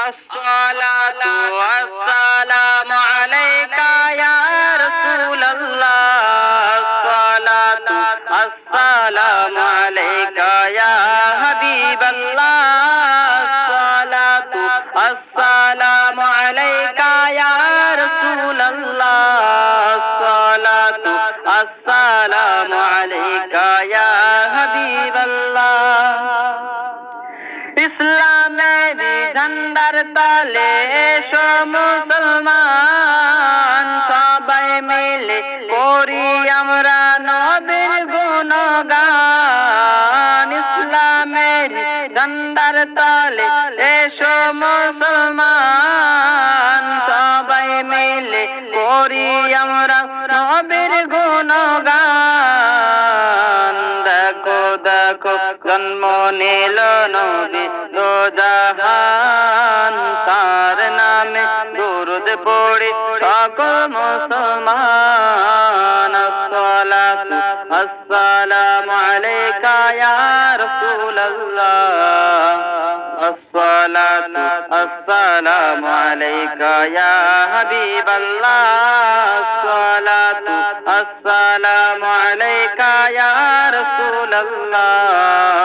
الصلاة والسلام عليك يا رسول الله الصلاة السلام عليك يا حبيب الله الصلاة السلام عليك يا رسول الله الصلاة السلام عليك يا حبيب الله ইসলামের ঝান্ডার তলে এসো মুসলমান সবাই মিলে করি আমরা নবীর গুণগান ইসলামের ঝান্ডার তলে এসো মুসলমান সবাই মিলে করি আমরা নবীর গুণগান দেখো দেখো জন্ম নিল নবী দো জাহান তার নামে দুরূদ পড়ে সকল মুসলমান আসসালাতু আসসালামু আলাইকা ইয়া রাসূলুল্লাহ আসসালাতু আসসালামু আলাইকা ইয়া হাবিবাল্লাহ আসসালাতু আসসালামু আলাইকা ইয়া রাসূলুল্লাহ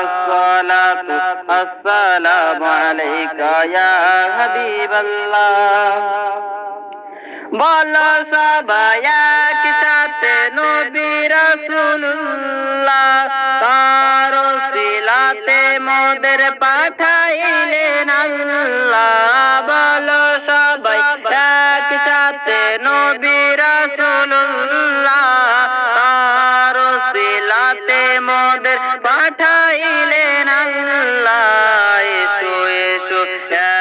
আসসালাতু আসসালামু আলাইকা ইয়া হাবিবাল্লাহ বলো সবাই একসাথে নবী রাসূলুল্লাহ তার ওসিলাতে মোদের পাঠাইলেন আল্লাহ বলো সবাই একসাথে নবী রাসূলুল্লাহ তার ওসিলাতে মোদের পাঠাইলেন আল্লাহ এসো এসো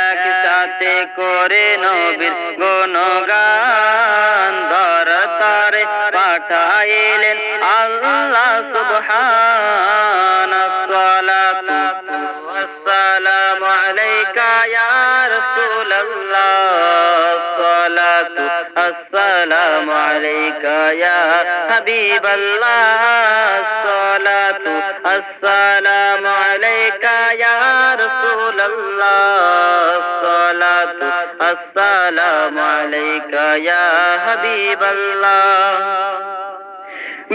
একসাথে করে নবীর গুণগান ধরতারে পাঠাইলেন আল্লাহ সুবহান আসসালাতু ওয়াসসালামু আলাইকা ইয়া রাসূলুল্লাহ আসসালাতু আসসালামু আলাইকা ইয়া হাবিবাল্লাহ আসসালাতু আসসালামু আলাইকা ইয়া রাসূলুল্লাহ আসসালাতু আসসালামু আলাইকা ইয়া হাবিবাল্লাহ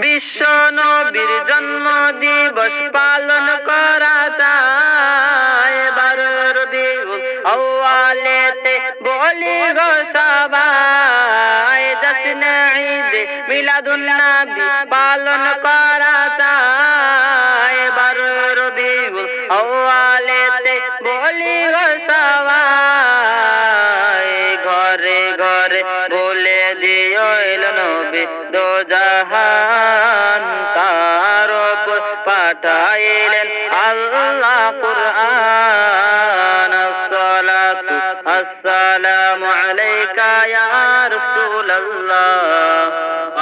বিশ্ব নবীর জন্ম দিবস পালন করা যায় 12 রবিউল আউয়ালেতে বলি গো সবাই জশ্নে ঈদ মিলাদুন নবী পালন করা যায় 12 রবিউল আউয়ালেতে বলি গো সবাই ঘরে ঘরে বলে দিও এলো নবী দো জাহান তার উপর পাঠাইলেন আল্লাহ কুরআন আসসালাতু আসসালামু আলাইকা ইয়া রাসূলুল্লাহ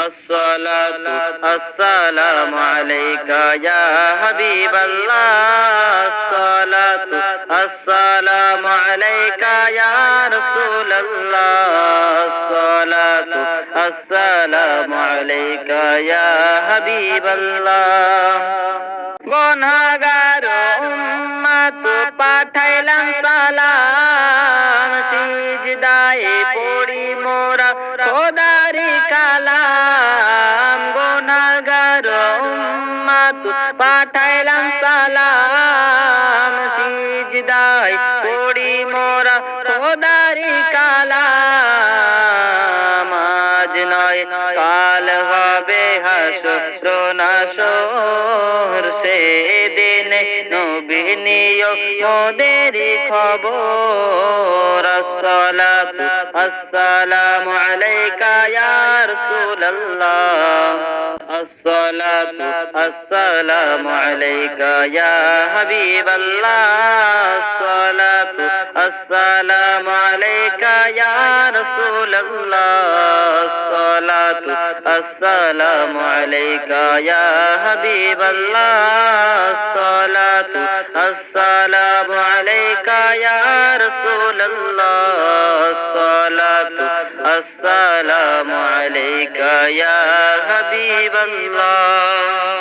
আসসালাতু আসসালামু আলাইকা ইয়া হাবিবাল্লাহ আসসালাতু আসসালামু আলাইকা ইয়া রাসূলুল্লাহ আসসালাতু আসসালামু আলাইকা ইয়া হাবিবাল্লাহ গুনাহগার উম্মত পাঠাইলাম সালাম সিজদায়ে পড়ি মোরা খোদারি কালাম গুনাহগার উম্মত পাঠাইলাম সালাম সিজদায়ে পড়ি মোরা খোদারি কালাম আজ নয় কাল হবে হাসর নাসর সেদিন নবী নিও মোদের খবর আসসালাতু আসসালামু আলাইকা ইয়া রাসূলুল্লাহ আসসালাতু আসসালামু আলাইকা ইয়া হাবিবাল্লাহ আসসালাতু আসসালামু আলাইকা ইয়া রাসূলুল্লাহ আসসালাতু আসসালামু আলাইকা ইয়া হাবিবাল্লাহ আসসালাতু আসসালামু আলাইকা ইয়া রাসূলুল্লাহ আসসালাতু আসসালামু আলাইকা ইয়া হাবিবাল্লাহ